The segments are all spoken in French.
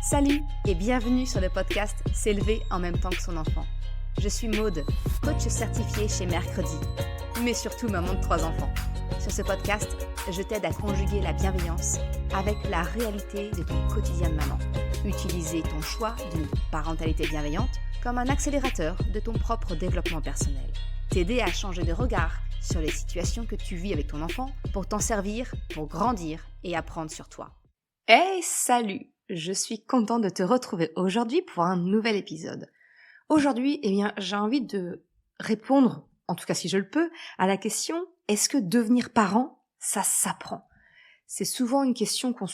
Salut et bienvenue sur le podcast S'élever en même temps que son enfant. Je suis Maude, coach certifiée chez Mercredi, mais surtout maman de 3 enfants. Sur ce podcast, je t'aide à conjuguer la bienveillance avec la réalité de ton quotidien de maman. Utiliser ton choix d'une parentalité bienveillante comme un accélérateur de ton propre développement personnel. T'aider à changer de regard sur les situations que tu vis avec ton enfant pour t'en servir, pour grandir et apprendre sur toi. Hey, salut! Je suis contente de te retrouver aujourd'hui pour un nouvel épisode. Aujourd'hui, j'ai envie de répondre, en tout cas si je le peux, à la question « Est-ce que devenir parent, ça s'apprend ?» C'est souvent une question qu'on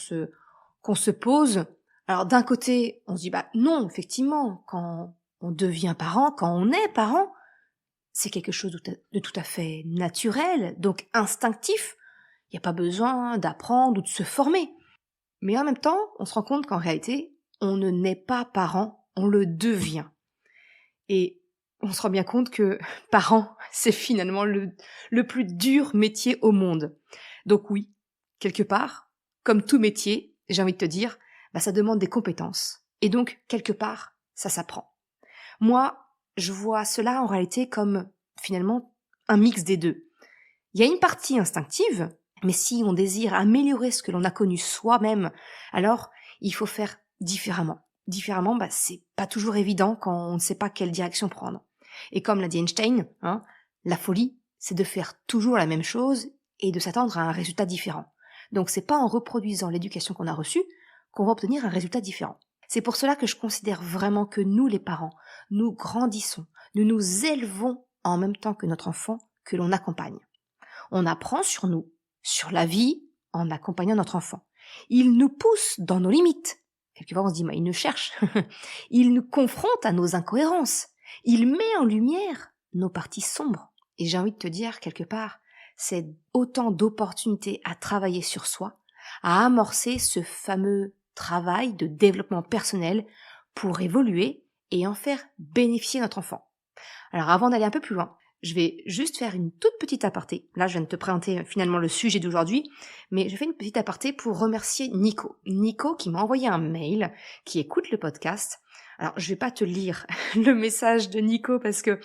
se pose. Alors d'un côté, on se dit « non, effectivement, quand on devient parent, quand on est parent, c'est quelque chose de tout à fait naturel, donc instinctif. Il n'y a pas besoin d'apprendre ou de se former. » Mais en même temps, on se rend compte qu'en réalité, on ne naît pas parent, on le devient. Et on se rend bien compte que parent, c'est finalement le plus dur métier au monde. Donc oui, quelque part, comme tout métier, j'ai envie de te dire, ça demande des compétences. Et donc, quelque part, ça s'apprend. Moi, je vois cela en réalité comme finalement un mix des deux. Il y a une partie instinctive, mais si on désire améliorer ce que l'on a connu soi-même, alors il faut faire différemment. Différemment, c'est pas toujours évident quand on ne sait pas quelle direction prendre. Et comme l'a dit Einstein, la folie, c'est de faire toujours la même chose et de s'attendre à un résultat différent. Donc c'est pas en reproduisant l'éducation qu'on a reçue qu'on va obtenir un résultat différent. C'est pour cela que je considère vraiment que nous, les parents, nous grandissons, nous nous élevons en même temps que notre enfant que l'on accompagne. On apprend sur nous, sur la vie, en accompagnant notre enfant. Il nous pousse dans nos limites. Quelquefois, on se dit, il nous cherche. Il nous confronte à nos incohérences. Il met en lumière nos parties sombres. Et j'ai envie de te dire, quelque part, c'est autant d'opportunités à travailler sur soi, à amorcer ce fameux travail de développement personnel pour évoluer et en faire bénéficier notre enfant. Alors, avant d'aller un peu plus loin, je vais juste faire une toute petite aparté. Là, je viens de te présenter finalement le sujet d'aujourd'hui, mais je fais une petite aparté pour remercier Nico. Nico qui m'a envoyé un mail, qui écoute le podcast. Alors, je vais pas te lire le message de Nico parce que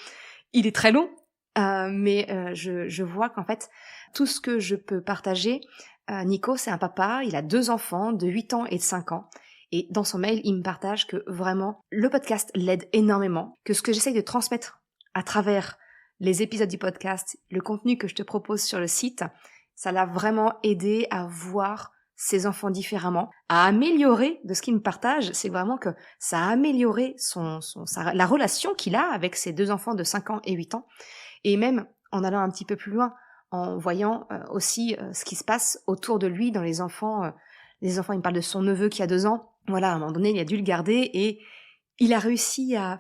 il est très long, mais je vois qu'en fait, tout ce que je peux partager, Nico, c'est un papa, il a 2 enfants de 8 ans et de 5 ans. Et dans son mail, il me partage que vraiment, le podcast l'aide énormément, que ce que j'essaye de transmettre à travers les épisodes du podcast, le contenu que je te propose sur le site, ça l'a vraiment aidé à voir ses enfants différemment, à améliorer de ce qu'il me partage, c'est vraiment que ça a amélioré la relation qu'il a avec ses 2 enfants de 5 ans et 8 ans, et même en allant un petit peu plus loin, en voyant aussi ce qui se passe autour de lui dans les enfants, il me parle de son neveu qui a 2 ans, voilà, à un moment donné, il a dû le garder, et il a réussi à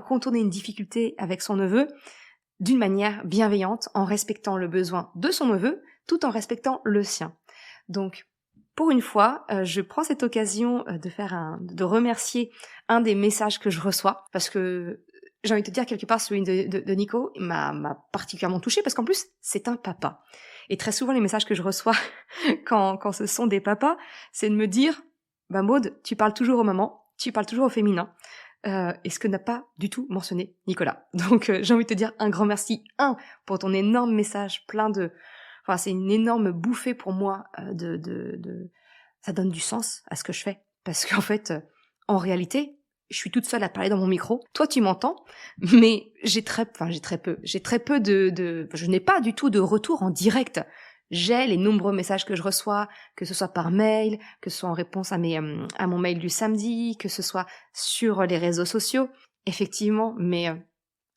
contourner une difficulté avec son neveu, d'une manière bienveillante, en respectant le besoin de son neveu, tout en respectant le sien. Donc, pour une fois, je prends cette occasion de remercier un des messages que je reçois, parce que j'ai envie de te dire quelque part, celui de Nico m'a particulièrement touchée, parce qu'en plus, c'est un papa. Et très souvent, les messages que je reçois quand ce sont des papas, c'est de me dire, Maude, tu parles toujours aux mamans, tu parles toujours au féminin. Et ce que n'a pas du tout mentionné Nicolas. Donc j'ai envie de te dire un grand merci, pour ton énorme message, c'est une énorme bouffée pour moi ça donne du sens à ce que je fais. Parce qu'en fait, en réalité, je suis toute seule à parler dans mon micro. Toi, tu m'entends, mais je n'ai pas du tout de retour en direct. J'ai les nombreux messages que je reçois, que ce soit par mail, que ce soit en réponse à mon mail du samedi, que ce soit sur les réseaux sociaux, mais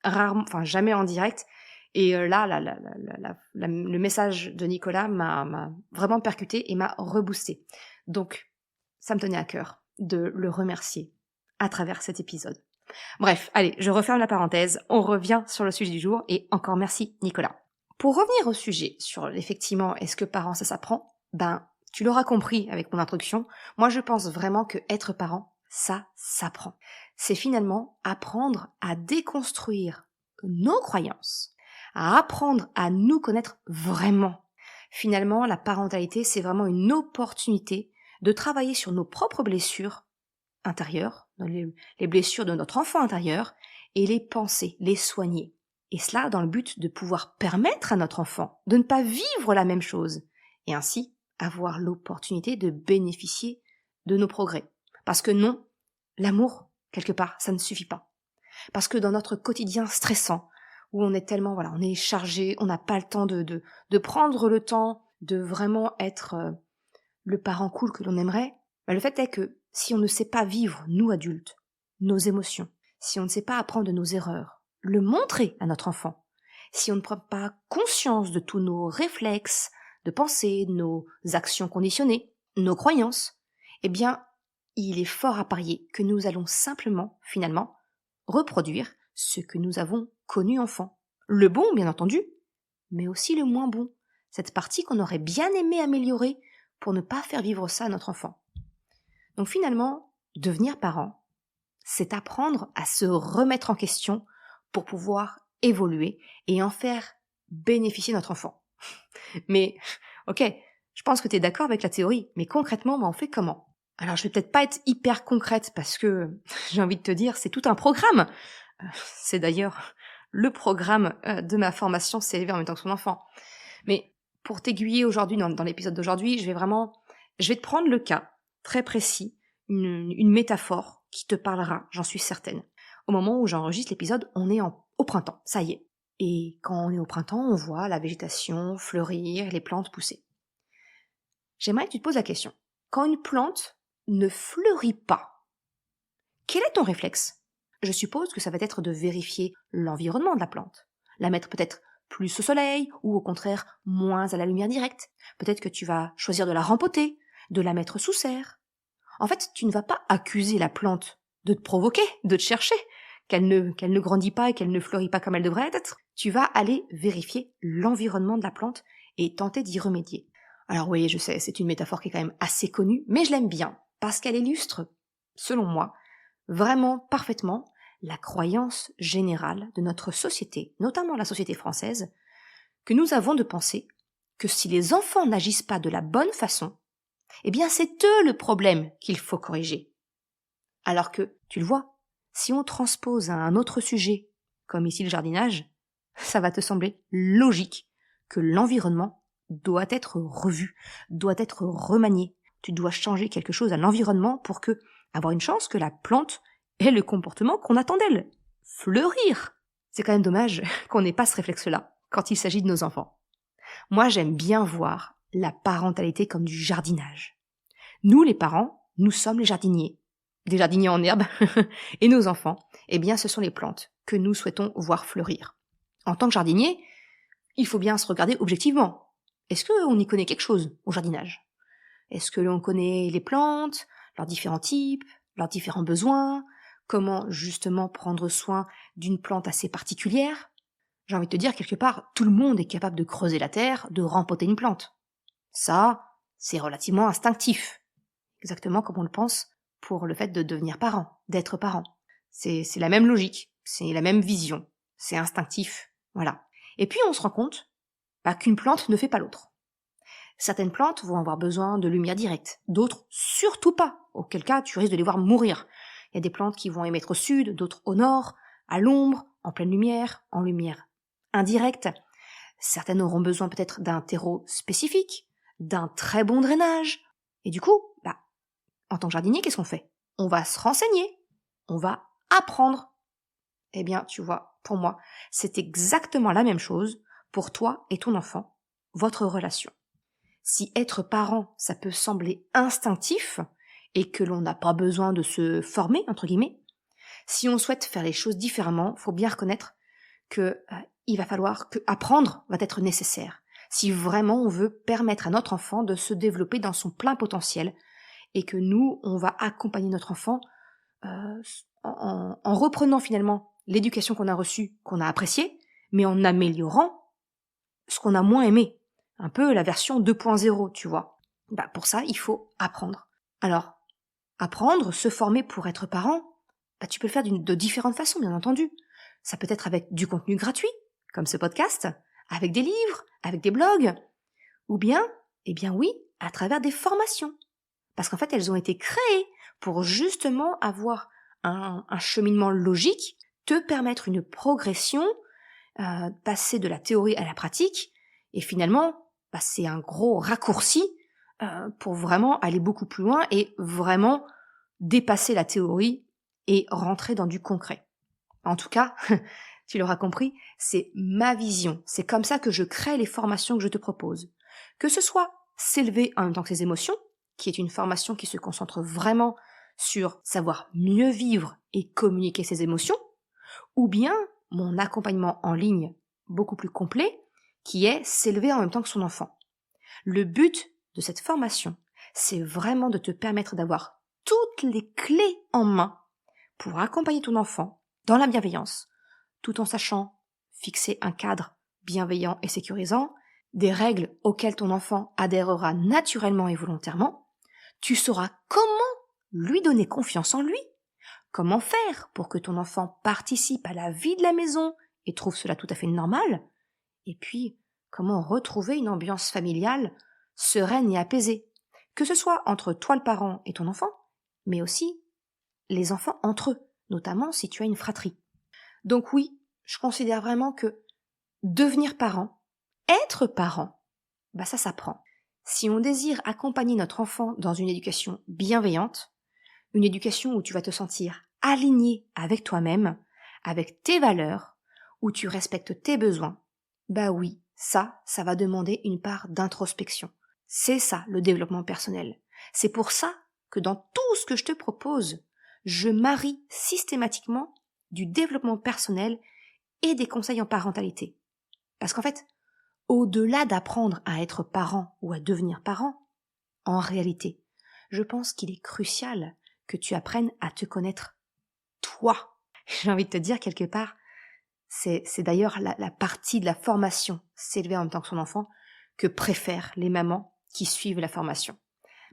rarement, jamais en direct. Et le message de Nicolas m'a vraiment percuté et m'a reboosté. Donc, ça me tenait à cœur de le remercier à travers cet épisode. Bref, allez, je referme la parenthèse, on revient sur le sujet du jour et encore merci Nicolas. Pour revenir au sujet sur effectivement est-ce que parent ça s'apprend, tu l'auras compris avec mon introduction, moi je pense vraiment que être parent, ça s'apprend. C'est finalement apprendre à déconstruire nos croyances, à apprendre à nous connaître vraiment. Finalement, la parentalité, c'est vraiment une opportunité de travailler sur nos propres blessures intérieures, les blessures de notre enfant intérieur, et les penser, les soigner. Et cela dans le but de pouvoir permettre à notre enfant de ne pas vivre la même chose, et ainsi avoir l'opportunité de bénéficier de nos progrès. Parce que non, l'amour, quelque part, ça ne suffit pas. Parce que dans notre quotidien stressant, où on est tellement, on est chargé, on n'a pas le temps de prendre le temps de vraiment être le parent cool que l'on aimerait, le fait est que si on ne sait pas vivre, nous adultes, nos émotions, si on ne sait pas apprendre de nos erreurs, le montrer à notre enfant, si on ne prend pas conscience de tous nos réflexes, de pensée, de nos actions conditionnées, nos croyances, eh bien, il est fort à parier que nous allons simplement, finalement, reproduire ce que nous avons connu enfant. Le bon, bien entendu, mais aussi le moins bon. Cette partie qu'on aurait bien aimé améliorer pour ne pas faire vivre ça à notre enfant. Donc finalement, devenir parent, c'est apprendre à se remettre en question pour pouvoir évoluer et en faire bénéficier notre enfant. Mais, ok, je pense que tu es d'accord avec la théorie, mais concrètement, on fait comment ? Alors, je vais peut-être pas être hyper concrète parce que, j'ai envie de te dire, c'est tout un programme. C'est d'ailleurs le programme de ma formation C'est élever en même temps que son enfant. Mais pour t'aiguiller aujourd'hui, dans l'épisode d'aujourd'hui, je vais te prendre le cas très précis, une métaphore qui te parlera, j'en suis certaine. Au moment où j'enregistre l'épisode, on est au printemps, ça y est. Et quand on est au printemps, on voit la végétation fleurir, les plantes pousser. J'aimerais que tu te poses la question. Quand une plante ne fleurit pas, quel est ton réflexe ? Je suppose que ça va être de vérifier l'environnement de la plante, la mettre peut-être plus au soleil ou au contraire moins à la lumière directe. Peut-être que tu vas choisir de la rempoter, de la mettre sous serre. En fait, tu ne vas pas accuser la plante de te provoquer, de te chercher, qu'elle ne grandit pas et qu'elle ne fleurit pas comme elle devrait être. Tu vas aller vérifier l'environnement de la plante et tenter d'y remédier. Alors oui, je sais, c'est une métaphore qui est quand même assez connue, mais je l'aime bien, parce qu'elle illustre, selon moi, vraiment parfaitement la croyance générale de notre société, notamment la société française, que nous avons de penser que si les enfants n'agissent pas de la bonne façon, eh bien c'est eux le problème qu'il faut corriger. Alors que, tu le vois, si on transpose à un autre sujet, comme ici le jardinage, ça va te sembler logique que l'environnement doit être revu, doit être remanié. Tu dois changer quelque chose à l'environnement pour avoir une chance que la plante ait le comportement qu'on attend d'elle. Fleurir. C'est quand même dommage qu'on n'ait pas ce réflexe-là quand il s'agit de nos enfants. Moi, j'aime bien voir la parentalité comme du jardinage. Nous, les parents, nous sommes les jardiniers. Des jardiniers en herbe. Et nos enfants, eh bien, ce sont les plantes que nous souhaitons voir fleurir. En tant que jardinier, il faut bien se regarder objectivement. Est-ce qu'on y connaît quelque chose au jardinage ? Est-ce que l'on connaît les plantes, leurs différents types, leurs différents besoins, comment justement prendre soin d'une plante assez particulière ? J'ai envie de te dire, quelque part, tout le monde est capable de creuser la terre, de rempoter une plante. Ça, c'est relativement instinctif. Exactement comme on le pense pour le fait de devenir parent, d'être parent. C'est la même logique, c'est la même vision, c'est instinctif, voilà. Et puis on se rend compte qu'une plante ne fait pas l'autre. Certaines plantes vont avoir besoin de lumière directe, d'autres surtout pas, auquel cas tu risques de les voir mourir. Il y a des plantes qui vont émettre au sud, d'autres au nord, à l'ombre, en pleine lumière, en lumière indirecte. Certaines auront besoin peut-être d'un terreau spécifique, d'un très bon drainage. Et du coup, en tant que jardinier, qu'est-ce qu'on fait ? On va se renseigner, on va apprendre. Eh bien, tu vois, pour moi, c'est exactement la même chose pour toi et ton enfant, votre relation. Si être parent, ça peut sembler instinctif et que l'on n'a pas besoin de se former, entre guillemets, si on souhaite faire les choses différemment, faut bien reconnaître que il va falloir que apprendre va être nécessaire. Si vraiment on veut permettre à notre enfant de se développer dans son plein potentiel et que nous, on va accompagner notre enfant en reprenant finalement l'éducation qu'on a reçue, qu'on a appréciée, mais en améliorant ce qu'on a moins aimé. Un peu la version 2.0, tu vois. Pour ça, il faut apprendre. Alors, apprendre, se former pour être parent, tu peux le faire de différentes façons, bien entendu. Ça peut être avec du contenu gratuit, comme ce podcast, avec des livres, avec des blogs, ou bien, oui, à travers des formations. Parce qu'en fait, elles ont été créées pour justement avoir un cheminement logique, te permettre une progression, passer de la théorie à la pratique, et finalement, c'est un gros raccourci pour vraiment aller beaucoup plus loin et vraiment dépasser la théorie et rentrer dans du concret. En tout cas, tu l'auras compris, c'est ma vision. C'est comme ça que je crée les formations que je te propose. Que ce soit s'élever en même temps que ses émotions, qui est une formation qui se concentre vraiment sur savoir mieux vivre et communiquer ses émotions, ou bien mon accompagnement en ligne beaucoup plus complet, qui est s'élever en même temps que son enfant. Le but de cette formation, c'est vraiment de te permettre d'avoir toutes les clés en main pour accompagner ton enfant dans la bienveillance, tout en sachant fixer un cadre bienveillant et sécurisant, des règles auxquelles ton enfant adhérera naturellement et volontairement. Tu sauras comment lui donner confiance en lui, comment faire pour que ton enfant participe à la vie de la maison et trouve cela tout à fait normal, et puis comment retrouver une ambiance familiale sereine et apaisée, que ce soit entre toi le parent et ton enfant, mais aussi les enfants entre eux, notamment si tu as une fratrie. Donc oui, je considère vraiment que devenir parent, être parent, ça s'apprend. Si on désire accompagner notre enfant dans une éducation bienveillante, une éducation où tu vas te sentir aligné avec toi-même, avec tes valeurs, où tu respectes tes besoins, oui, ça va demander une part d'introspection. C'est ça le développement personnel. C'est pour ça que dans tout ce que je te propose, je marie systématiquement du développement personnel et des conseils en parentalité. Parce qu'en fait, au-delà d'apprendre à être parent ou à devenir parent, en réalité, je pense qu'il est crucial que tu apprennes à te connaître toi. J'ai envie de te dire quelque part, c'est d'ailleurs la partie de la formation, s'élever en même temps que son enfant, que préfèrent les mamans qui suivent la formation.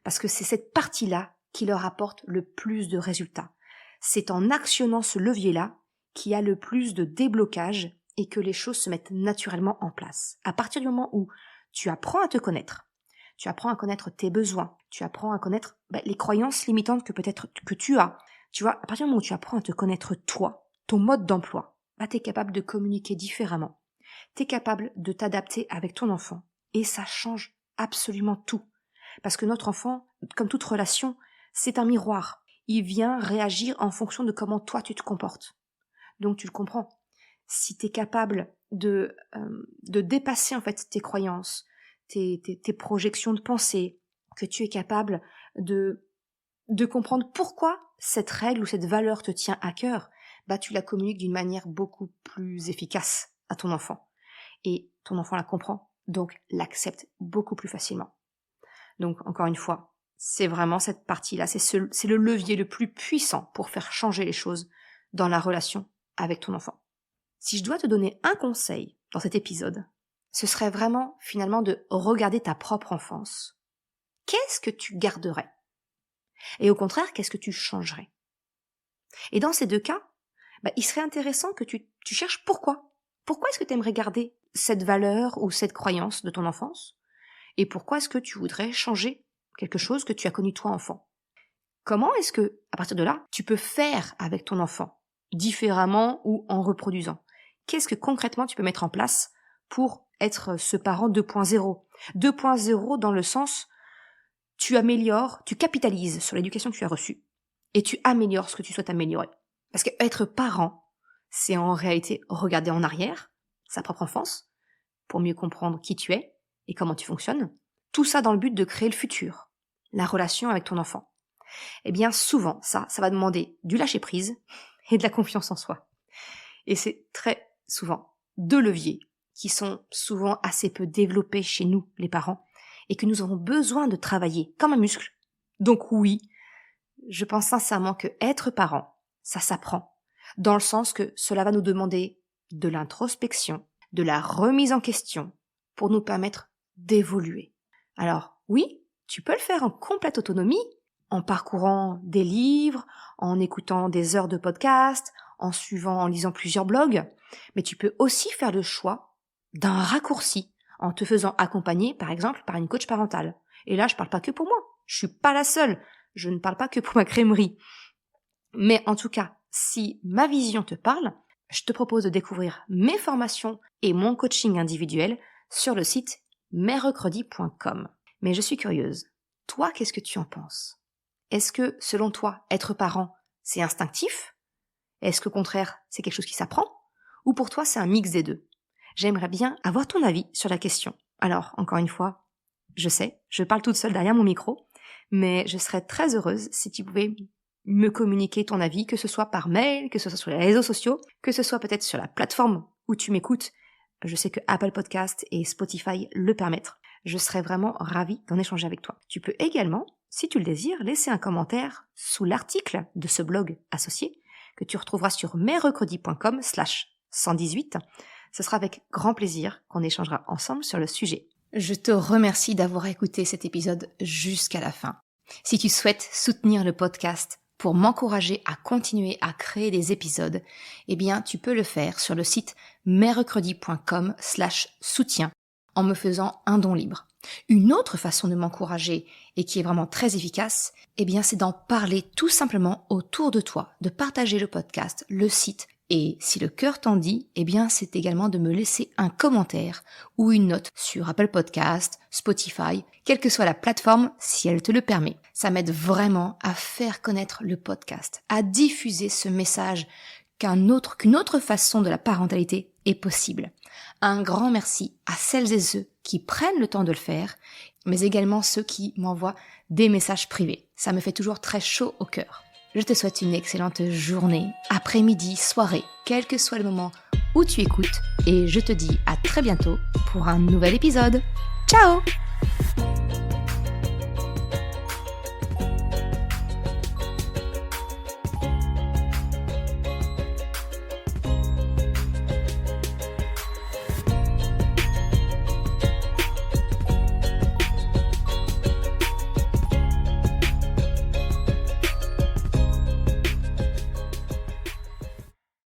Parce que c'est cette partie-là qui leur apporte le plus de résultats. C'est en actionnant ce levier-là qu'il y a le plus de déblocage et que les choses se mettent naturellement en place. À partir du moment où tu apprends à te connaître, tu apprends à connaître tes besoins, tu apprends à connaître les croyances limitantes que peut-être que tu as. Tu vois, à partir du moment où tu apprends à te connaître toi, ton mode d'emploi, tu es capable de communiquer différemment. Tu es capable de t'adapter avec ton enfant. Et ça change absolument tout. Parce que notre enfant, comme toute relation, c'est un miroir. Il vient réagir en fonction de comment toi tu te comportes. Donc tu le comprends. Si tu es capable de dépasser en fait tes croyances, tes projections de pensée, que tu es capable de comprendre pourquoi cette règle ou cette valeur te tient à cœur, tu la communiques d'une manière beaucoup plus efficace à ton enfant. Et ton enfant la comprend, donc l'accepte beaucoup plus facilement. Donc encore une fois, c'est vraiment cette partie-là, c'est le levier le plus puissant pour faire changer les choses dans la relation avec ton enfant. Si je dois te donner un conseil dans cet épisode, ce serait vraiment finalement de regarder ta propre enfance. Qu'est-ce que tu garderais ? Et au contraire, qu'est-ce que tu changerais ? Et dans ces deux cas, il serait intéressant que tu cherches pourquoi. Pourquoi est-ce que tu aimerais garder cette valeur ou cette croyance de ton enfance ? Et pourquoi est-ce que tu voudrais changer quelque chose que tu as connu toi enfant ? Comment est-ce que, à partir de là, tu peux faire avec ton enfant différemment ou en reproduisant ? Qu'est-ce que concrètement tu peux mettre en place pour être ce parent 2.0 ? 2.0 dans le sens, tu améliores, tu capitalises sur l'éducation que tu as reçue et tu améliores ce que tu souhaites améliorer. Parce que être parent, c'est en réalité regarder en arrière, sa propre enfance, pour mieux comprendre qui tu es et comment tu fonctionnes. Tout ça dans le but de créer le futur, la relation avec ton enfant. Eh bien souvent, ça va demander du lâcher-prise et de la confiance en soi. Et c'est très souvent deux leviers qui sont souvent assez peu développés chez nous, les parents, et que nous avons besoin de travailler comme un muscle. Donc oui, je pense sincèrement que être parent, ça s'apprend, dans le sens que cela va nous demander de l'introspection, de la remise en question, pour nous permettre d'évoluer. Alors oui, tu peux le faire en complète autonomie, en parcourant des livres, en écoutant des heures de podcast, en lisant plusieurs blogs, mais tu peux aussi faire le choix d'un raccourci, en te faisant accompagner, par exemple, par une coach parentale. Et là, je parle pas que pour moi, je suis pas la seule. Je ne parle pas que pour ma crèmerie. Mais en tout cas, si ma vision te parle, je te propose de découvrir mes formations et mon coaching individuel sur le site merrecredi.com. Mais je suis curieuse. Toi, qu'est-ce que tu en penses? Est-ce que, selon toi, être parent, c'est instinctif? Est-ce qu'au contraire, c'est quelque chose qui s'apprend? Ou pour toi, c'est un mix des deux? J'aimerais bien avoir ton avis sur la question. Alors, encore une fois, je sais, je parle toute seule derrière mon micro, mais je serais très heureuse si tu pouvais me communiquer ton avis, que ce soit par mail, que ce soit sur les réseaux sociaux, que ce soit peut-être sur la plateforme où tu m'écoutes. Je sais que Apple Podcast et Spotify le permettent. Je serais vraiment ravie d'en échanger avec toi. Tu peux également, si tu le désires, laisser un commentaire sous l'article de ce blog associé que tu retrouveras sur merrecredi.com/118. Ce sera avec grand plaisir qu'on échangera ensemble sur le sujet. Je te remercie d'avoir écouté cet épisode jusqu'à la fin. Si tu souhaites soutenir le podcast pour m'encourager à continuer à créer des épisodes, eh bien, tu peux le faire sur le site merrecredi.com/soutien en me faisant un don libre. Une autre façon de m'encourager et qui est vraiment très efficace, eh bien, c'est d'en parler tout simplement autour de toi, de partager le podcast, le site. Et si le cœur t'en dit, eh bien, c'est également de me laisser un commentaire ou une note sur Apple Podcast, Spotify, quelle que soit la plateforme, si elle te le permet. Ça m'aide vraiment à faire connaître le podcast, à diffuser ce message qu'une autre façon de la parentalité est possible. Un grand merci à celles et ceux qui prennent le temps de le faire, mais également ceux qui m'envoient des messages privés. Ça me fait toujours très chaud au cœur. Je te souhaite une excellente journée, après-midi, soirée, quel que soit le moment où tu écoutes, et je te dis à très bientôt pour un nouvel épisode. Ciao!